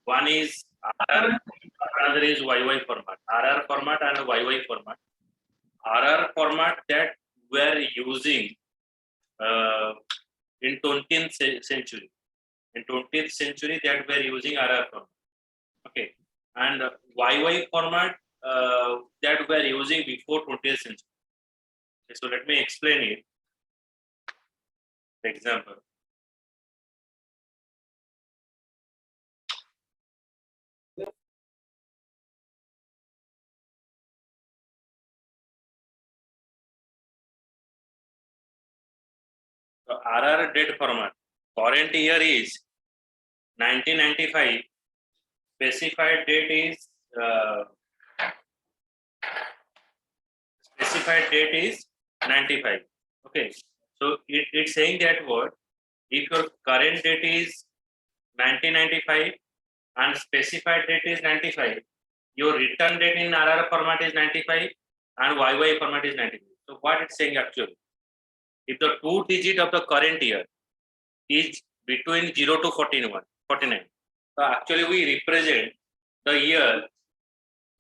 One is RR, another is YY format. RR format and YY format. RR format that we are using in 20th century. In 20th century that we are using RR format. Okay, and YY format that we are using before 20th century. Okay, so let me explain it. Example. So RR date format. Current year is 1995. Specified date is 95. Okay, so it's saying that what if your current date is 1995 and specified date is 95, your return date in RR format is 95 and YY format is 95. So what it's saying actually, if the 2 digit of the current year is between 0 to 49, so actually we represent the year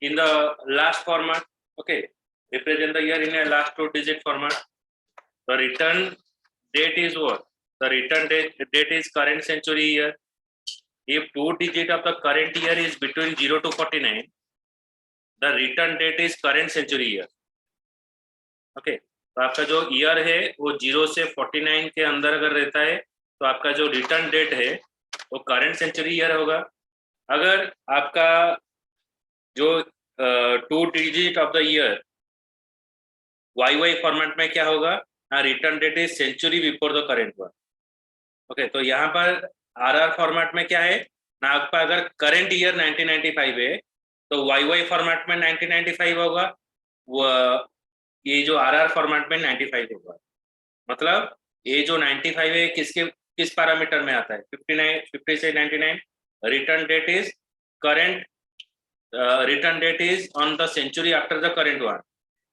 in the last format. Okay, represent the year in a last 2 digit format. The return date is what? The return date is current century year. If 2 digit of the current year is between 0 to 49, the return date is current century year. Okay, तो आपका जो year है वो 0 से 49 के अंदर अगर रहता है तो आपका जो रिटर्न डेट है वो करंट सेंचुरी ईयर होगा. अगर आपका जो 2 digit of the year YY format में क्या होगा, return date is century before the current one. Okay, तो यहाँ पर RR फॉर्मेट में क्या है ना, आपका अगर करंट ईयर 1995 है तो YY फॉर्मेट में 1995 होगा, वो ये जो RR फॉर्मेट में 95 होगा. मतलब ये जो 95 है किस पैरामीटर में आता है, 50 से 99. Return date is current, return date is on the century after the current one.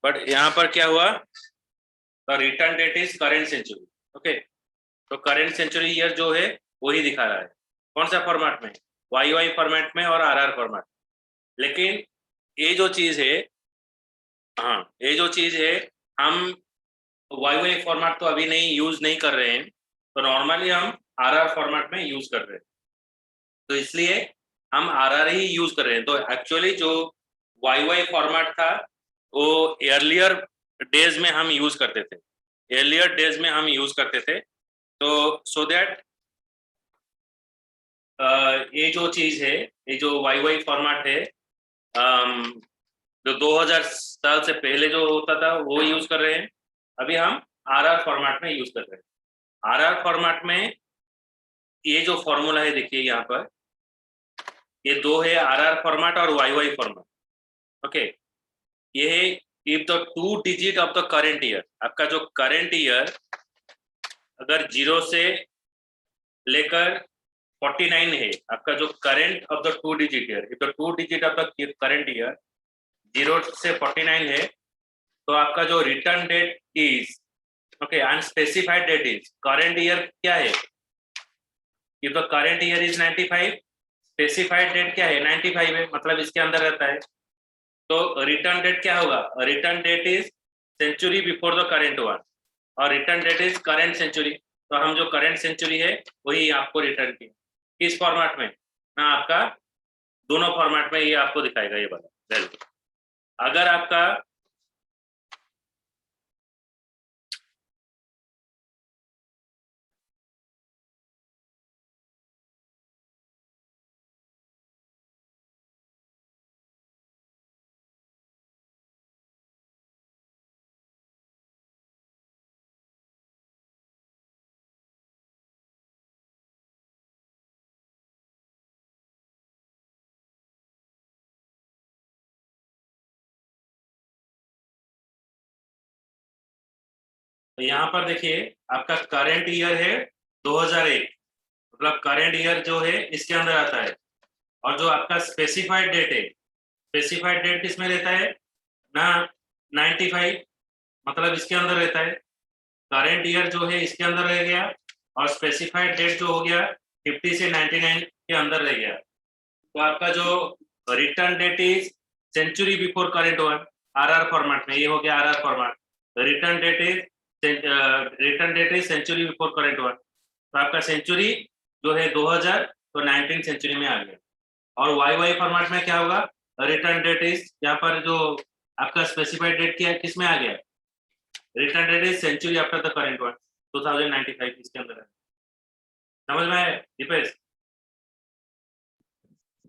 But यहाँ पर क्या हुआ, the return date is current century. Okay, तो करंट सेंचुरी ईयर जो है वही दिखा रहा है. कौन सा फॉर्मेट में, YY फॉर्मेट में और RR फॉर्मेट. लेकिन ये जो चीज है, हाँ ये जो चीज है, हम YY फॉर्मेट तो अभी नहीं यूज नहीं कर रहे हैं, तो नॉर्मली हम RR फॉर्मेट में यूज कर रहे हैं. तो इसलिए हम RR ही यूज कर रहे हैं. तो एक्चुअली जो YY फॉर्मेट था वो अर्लियर डेज में हम यूज करते थे, तो सो दैट ये जो चीज है, ये जो YY फॉर्मेट है, जो 2000 साल से पहले जो होता था वो यूज कर रहे हैं. अभी हम RR फॉर्मेट में यूज कर रहे हैं. RR फॉर्मेट में ये जो फॉर्मूला है देखिए यहाँ पर, ये दो है, RR फॉर्मेट और YY फॉर्मेट. ओके, ये है if the 2 digit of the current year. आपका जो करंट ईयर अगर 0 से लेकर 49 है, आपका जो current of the 2 digit year, if the 2 digit of the current year 0 से 49 है, तो आपका जो return date is, okay, unspecified date is, current year क्या है, if the current year is 95, specified date क्या है 95 है, मतलब इसके अंदर रहता है. तो रिटर्न डेट क्या होगा, return date is century before the current one or return date is current century. तो हम जो करेंट सेंचुरी है वही आपको रिटर्न की, किस फॉर्मेट में ना, आपका दोनों फॉर्मेट में ये आपको दिखाएगा ये वाला वैल्यू. अगर आपका तो यहाँ पर देखिए आपका करंट ईयर है 2001, मतलब करंट ईयर जो है इसके अंदर आता है. और जो आपका स्पेसिफाइड डेट है, स्पेसिफाइड डेट किसमें रहता है ना, 95, मतलब इसके अंदर रहता है. करंट ईयर जो है इसके अंदर रह गया और स्पेसिफाइड डेट जो हो गया 50 से 99 के अंदर रह गया. तो आपका जो return date is century before current one, RR format में, ये हो गया RR format. Return date is century before current one, तो आपका सेंचुरी जो है 2000, तो 19 सेंचुरी में आ गया। और वाई वाई फॉर्मेट में क्या होगा, रिटर्न डेट इज, यहाँ पर जो आपका स्पेसिफाइड डेट क्या किस में आ गया, return date is century after the current one, 2095 इसके अंदर है। समझ में आया दीपेश?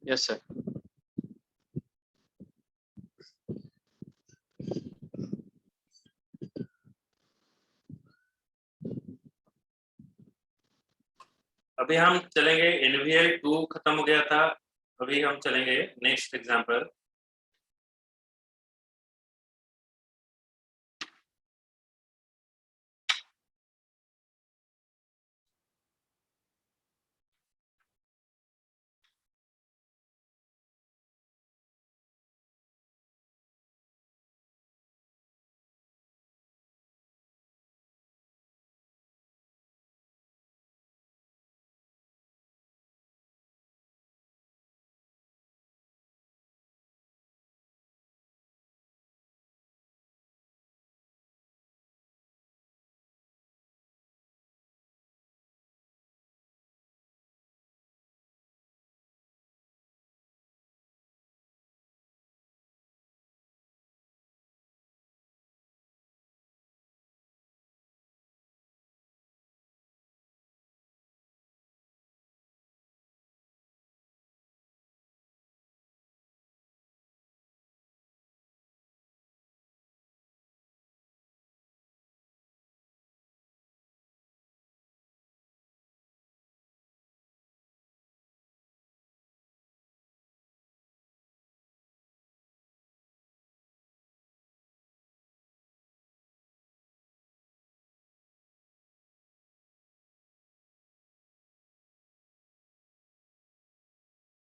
Yes sir. अभी हम चलेंगे, NVL 2 खत्म हो गया था, अभी हम चलेंगे नेक्स्ट एग्जांपल।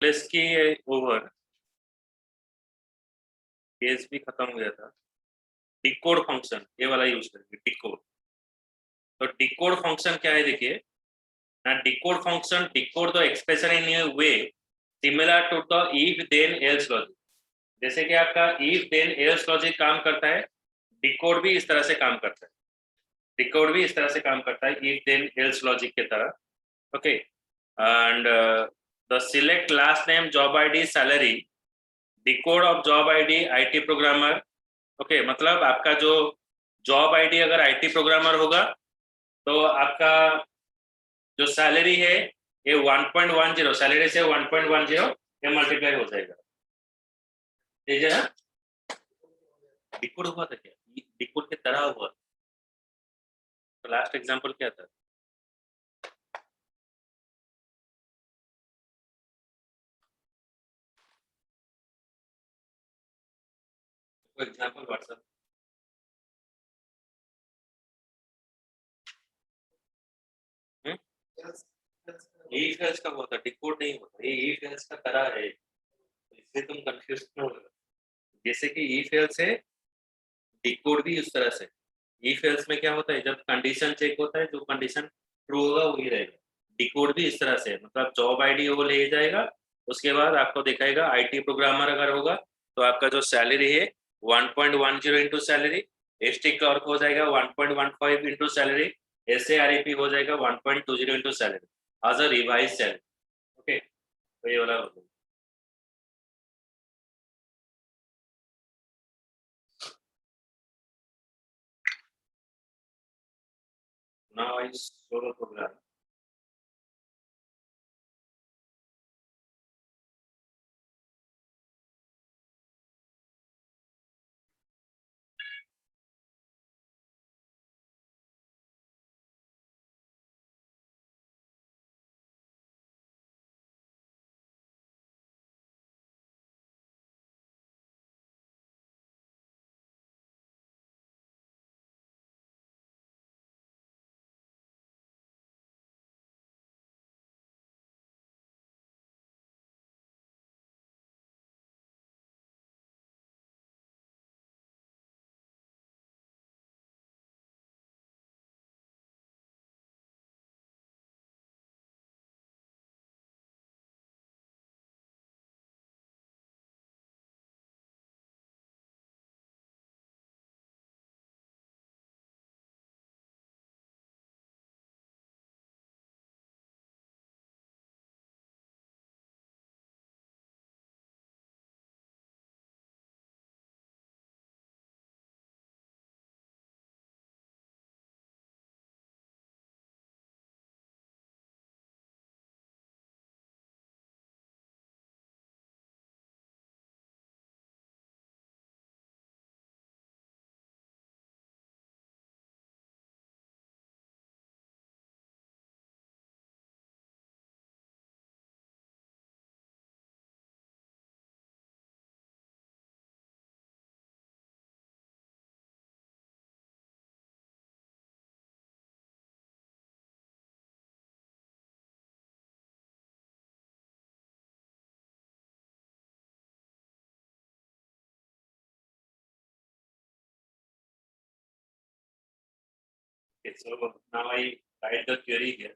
प्लस की ओवर केस भी खत्म हो गया था। डिकोड फंक्शन ये वाला यूज करेंगे, डिकोड। तो डिकोड फंक्शन क्या है देखिए ना, decode function decode the expression in a way similar to the if then else logic. जैसे कि आपका इफ देन एल्स लॉजिक काम करता है, डिकोड भी इस तरह से काम करता है, डिकोड भी इस तरह से काम करता है इफ देन एल्स लॉजिक की तरह। Okay, and the select last name job ID salary, decode of job ID IT programmer. Okay, मतलब आपका जो जॉब आईडी अगर आईटी प्रोग्रामर होगा तो आपका जो सैलरी है ये 1.10 सैलरी से 1.10 ये मल्टीप्लाई हो जाएगा, ठीक है ना? डिकोड हुआ था क्या, डिकोड की तरह हुआ, तो लास्ट एग्जांपल क्या था? Example WhatsApp. इफ एल्स का हुआ था, डिकोड नहीं होता, ये इफ एल्स का तरह है, इससे तुम कंफ्यूज क्यों हो? जैसे कि इफ एल्स है, डिकोड भी उस तरह से। इफ एल्स में क्या होता है, जब कंडीशन चेक होता है जो कंडीशन ट्रू होगा वही रहेगा। डिकोड भी इस तरह से, मतलब जॉब आईडी वो ले जाएगा, उसके बाद आपको दिखाएगा आईटी प्रोग्रामर अगर होगा तो आपका जो सैलरी है 1.10 इंटू सैलरी, एसटी क्लर्क हो जाएगा 1.15 इंटू सैलरी, एसएआरईपी हो जाएगा 1.20 into salary as a revise salary. Okay, तो ये वाला हो गया। Now I show the program. Okay, so now I write the query here.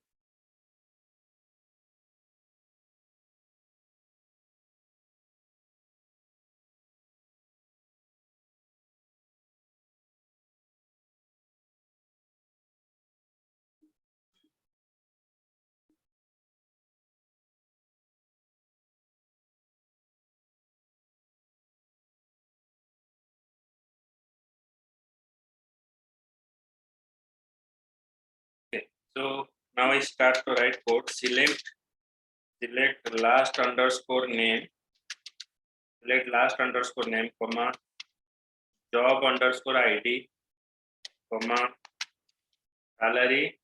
Okay, so now I start to write code. Select last underscore name. Select last underscore name, comma, job underscore ID, comma, salary,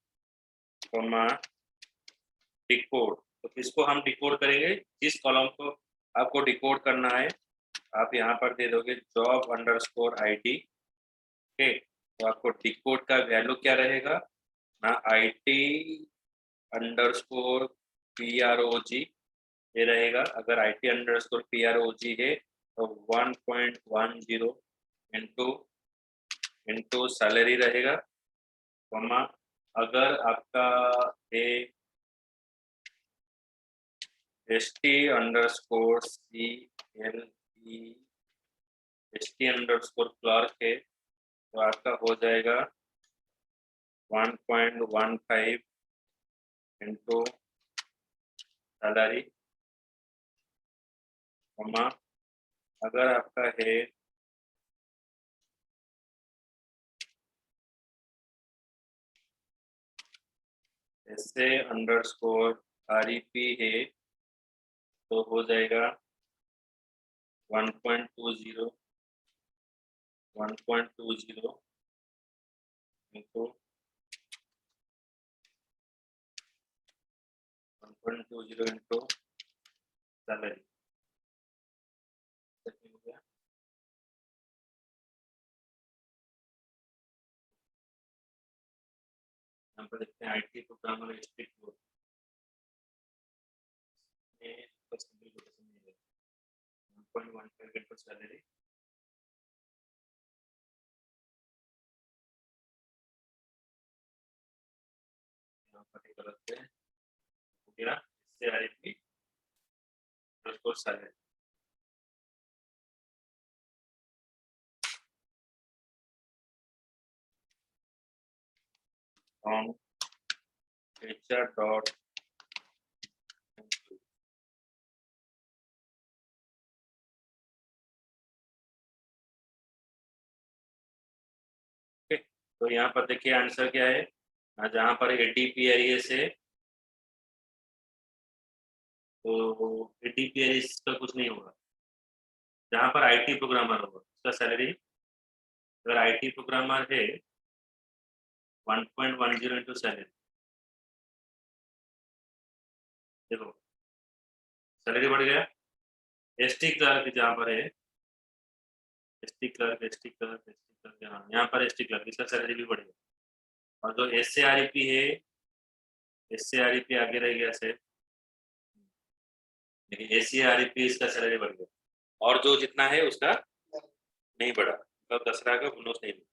comma, decode. तो इसको हम decode करेंगे. जिस column को आपको decode करना है आप यहाँ पर दे दोगे जॉब अंडरस्कोर आईडी. ओके, तो आपको डिकोड का वैल्यू क्या रहेगा ना, आईटी अंडरस्कोर PROG ये रहेगा. अगर आईटी अंडरस्कोर PROG है तो 1.10 इंटू सैलरी रहेगा, कॉमा, अगर आपका है ST underscore CLE ST underscore clerk है तो आपका हो जाएगा 1.15 इंटू सैलरी, कॉमा, अगर आपका है SA अंडरस्कोर REP है तो हो जाएगा 1.20 इंटू 1.20 इंटू सैलरी. यहाँ पर देखते हैं आईटी प्रोग्रामर स्ट्रिक्ट बोर्ड में 1.15 इंटू सैलरी. यहाँ पर गलत है, हो गया इससे IT underscore salary. on HR dot तो यहाँ पर देखिए आंसर क्या है. जहाँ पर ADPRES है तो ADPRES का कुछ नहीं होगा. जहाँ पर आईटी प्रोग्रामर होगा उसका सैलरी, अगर आईटी प्रोग्रामर है 1.10 इंटू सैलरी. देखो सैलरी बढ़ गया. ST क्लर्क जहाँ पर है ST क्लर्क यहाँ पर ST क्लर्क इसका सैलरी भी बढ़ गया. और जो SAREP है SAREP आगे रह गया से, लेकिन SAREP इसका सैलरी बढ़ गया और जो जितना है उसका नहीं बढ़ा. मतलब 10 लाख का बोनस नहीं मिला.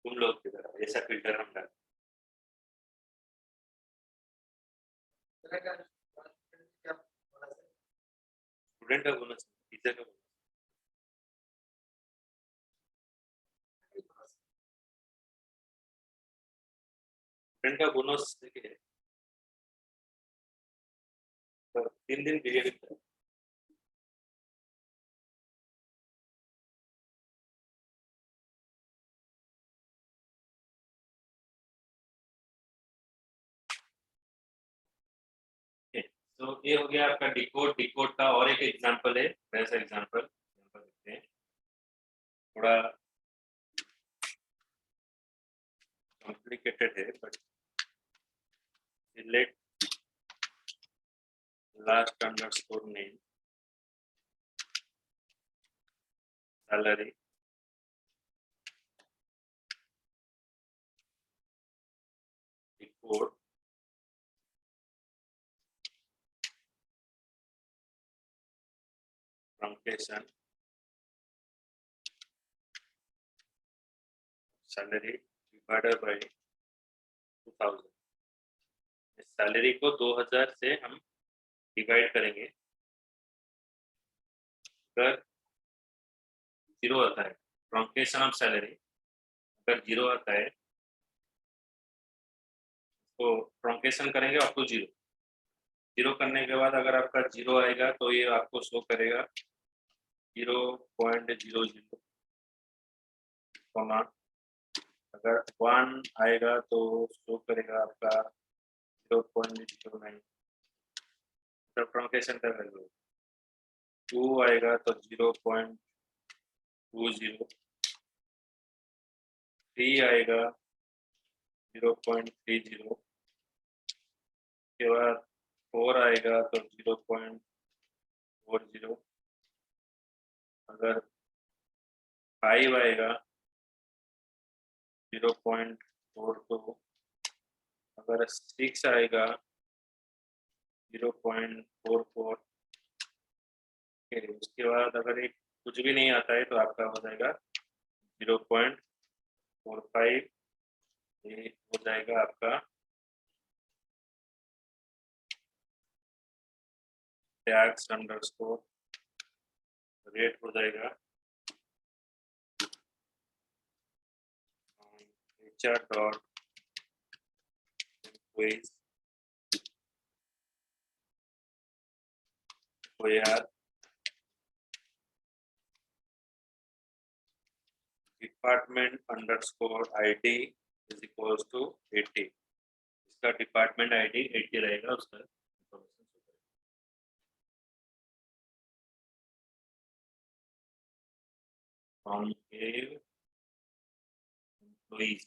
तुम लोग की तरह ऐसा फिल्टर हम डाल. स्टूडेंट का बोनस, टीचर का बोनस. स्टूडेंट का बोनस देखिए तो 3 दिन पीरियड है. तो ये हो गया आपका डिकोड. डिकोड का और एक एग्जांपल है, वैसा एग्जांपल देखते हैं. थोड़ा कॉम्प्लिकेटेड है but select last underscore name salary, decode, truncation, salary divided by 2000। Salary को 2000 से हम डिवाइड करेंगे। अगर जीरो आता है ट्रंकेशन ऑफ सैलरी, अगर जीरो आता है तो ट्रंकेशन करेंगे अप टू जीरो। जीरो करने के बाद अगर आपका जीरो आएगा तो ये आपको शो करेगा 0.00, अगर 1 आएगा तो शो करेगा आपका 0.09 ट्रंकेशन का वैल्यू। 2 आएगा तो 0.20, 3 आएगा 0.30, के बाद 4 आएगा तो 0.40, अगर 5 आएगा 0.42, अगर 6 आएगा 0.44, उसके बाद अगर एक कुछ भी नहीं आता है तो आपका हो जाएगा 0.45, ये हो जाएगा आपका टैक्स अंडरस्कोर रेट हो जाएगा HR.employees OAR department underscore ID is equals to 80। इसका डिपार्टमेंट ID 80 रहेगा, उसका concave employees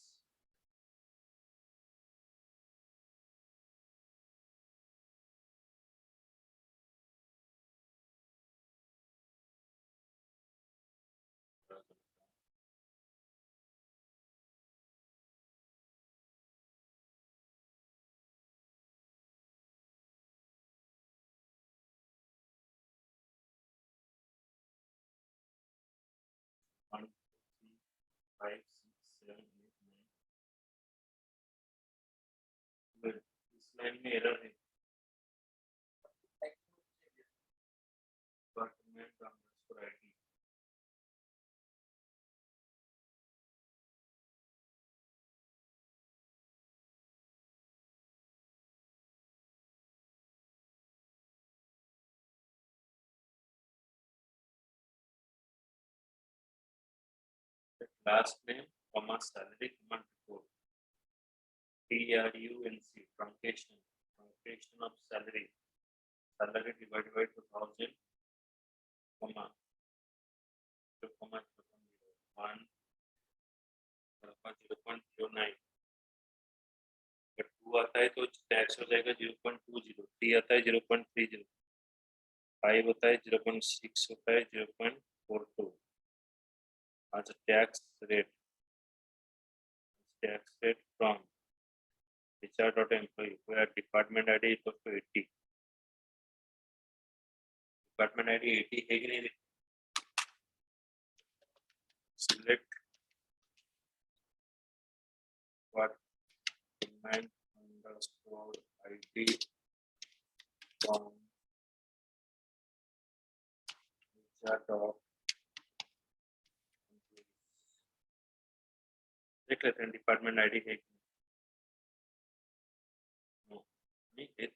One, two, three, 5, 6, 7, 8, 9। Good. इस लाइन में एरर है। Department underscore ID last name comma salary comma report TRUNC truncation of salary divided by 2000 comma 0.01 0.09। अगर 2 आता है तो टैक्स हो जाएगा 0.20, 3 आता है 0.30, 5 होता है 0.6, होता है 0.42। आज tax rate from HR.employee where department ID equals to 80। Department ID 80 है कि नहीं? Select what department underscore ID from HR. देख लेते हैं डिपार्टमेंट ID है कि नहीं है।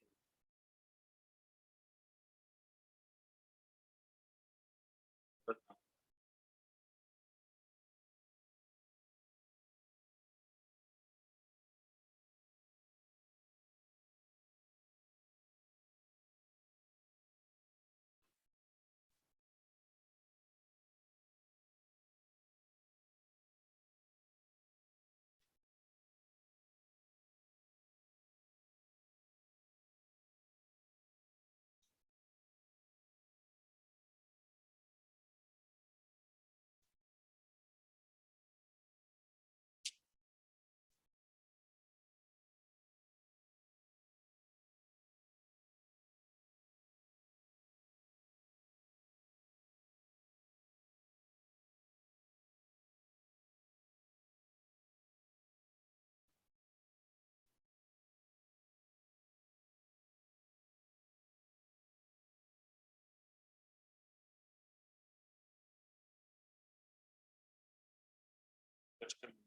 Just a minute.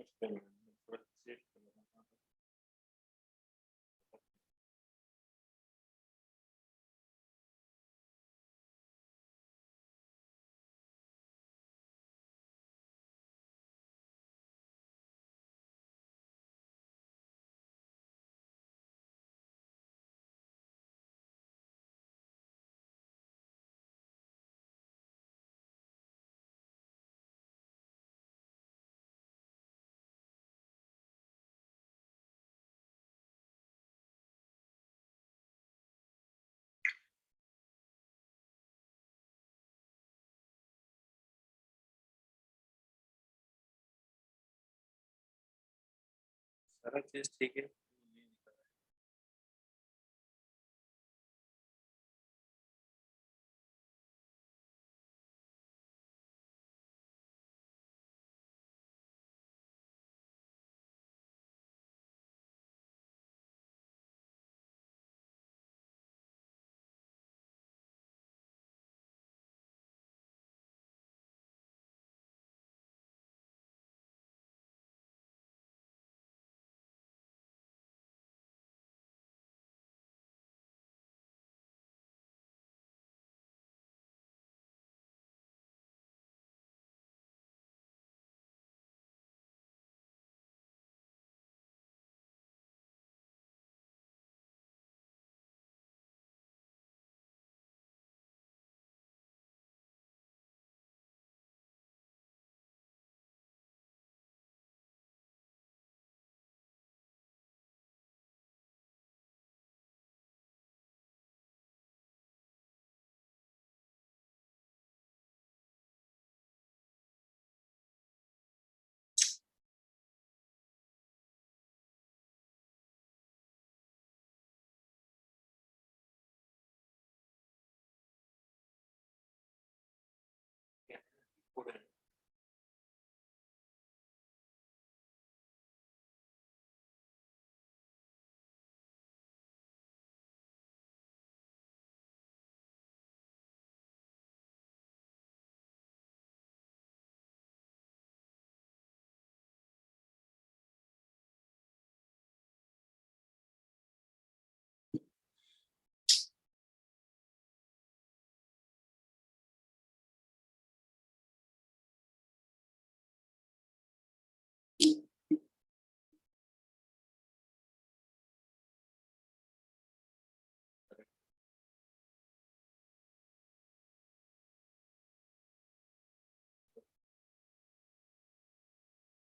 Just a minute. सारा चीज ठीक है।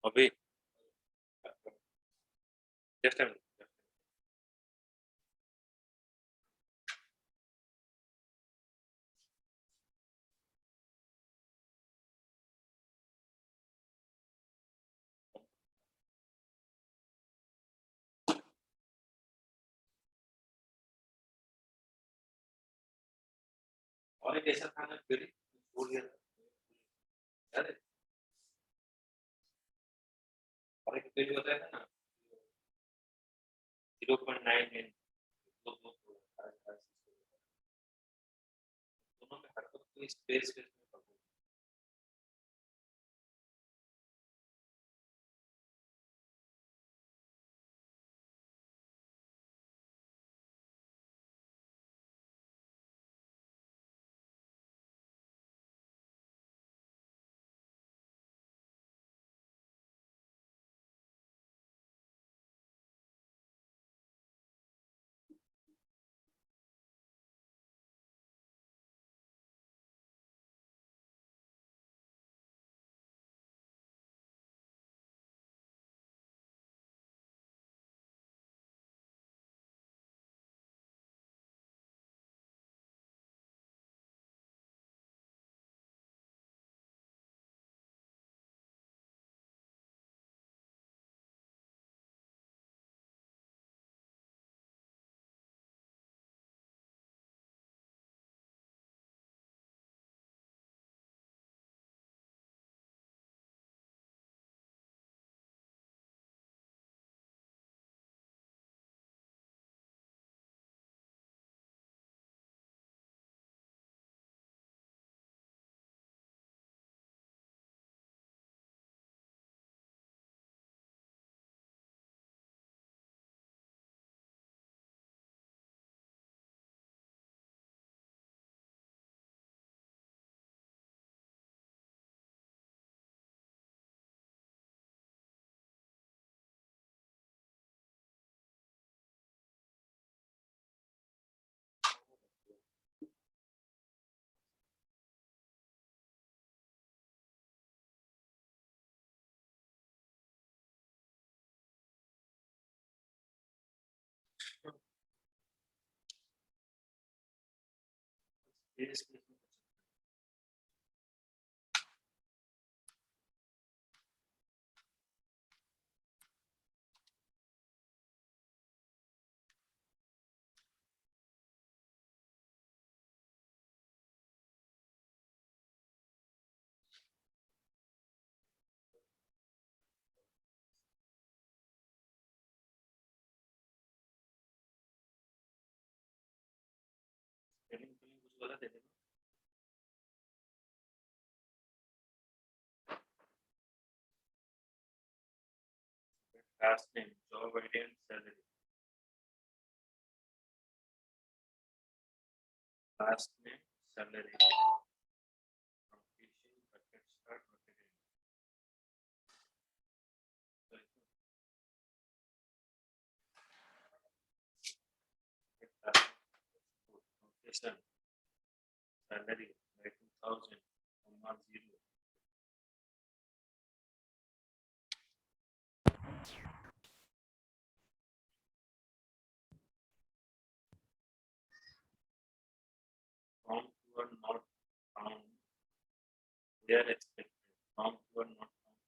अभी जस्ट a minute. और एक ऐसा खाना फिर भूल गया था। याद है? और एक पेज होता है ना 0.9 दोनों में हरकत को स्पेस में Yes. स्पेलिंग कुछ गलत है देखो। Last name, job ID and salary. Last name, salary. Completion, bucket start, bucket end. Location, salary, by 2000, comma 0. From who are not found, they are expected. From who are not found,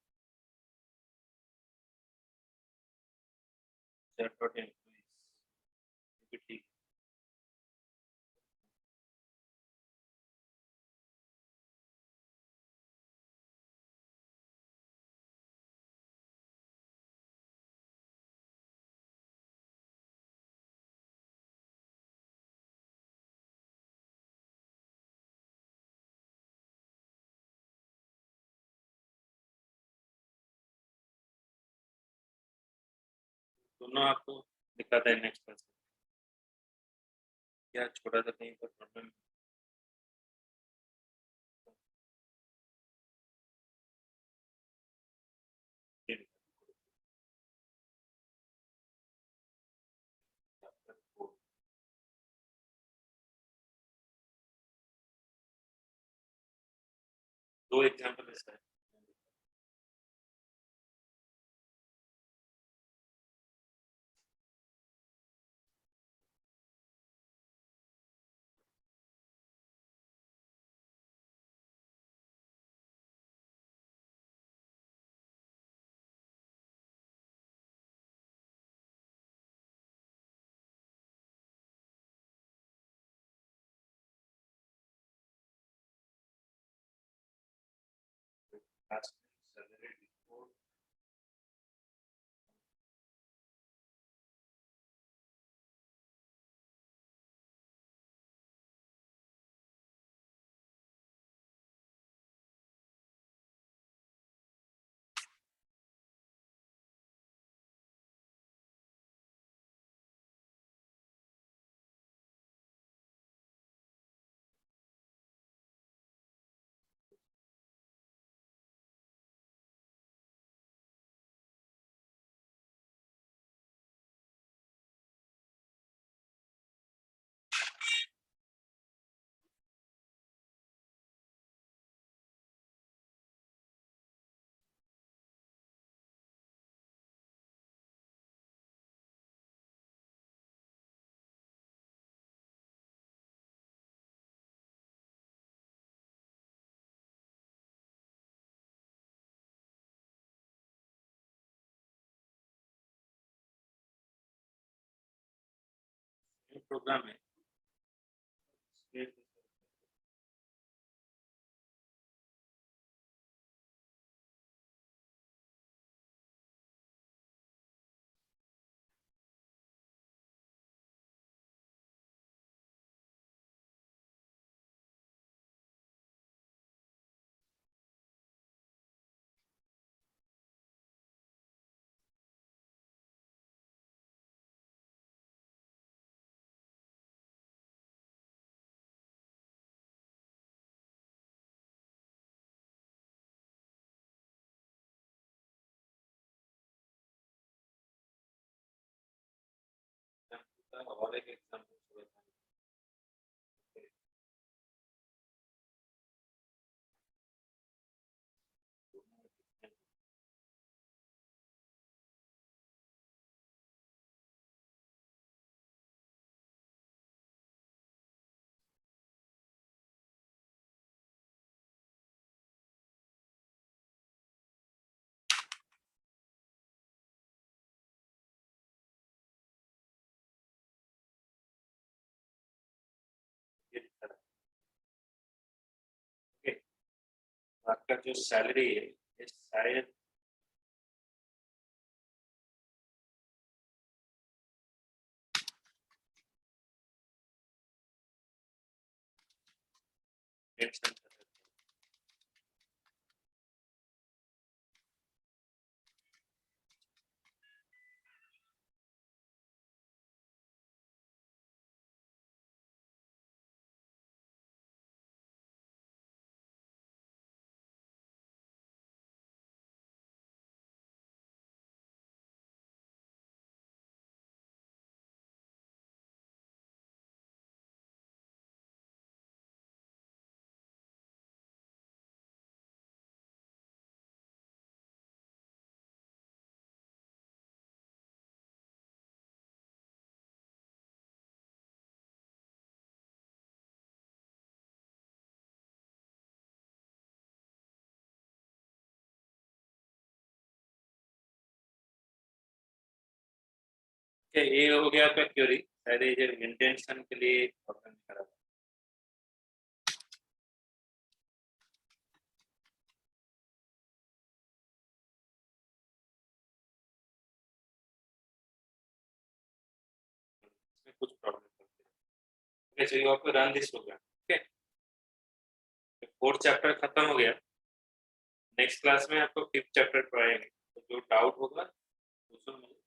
separate employees. PPT. दोनों आपको दिखाता है next person. क्या छोटा सा कहीं पर problem दो एग्जांपल ऐसा है। Last name, salary report, program है। और एक एग्जांपल आपका जो सैलरी है ये शायद टेंशन ये हो गया आपका क्यूरी शायद ये जो इंटेंशन के लिए प्रॉब्लम करा इसमें कुछ प्रॉब्लम करते हैं। Okay, so you have to run this program. Okay, fourth chapter खत्म हो गया। नेक्स्ट क्लास में आपको फिफ्थ चैप्टर पढ़ाएंगे, तो जो डाउट होगा उसमें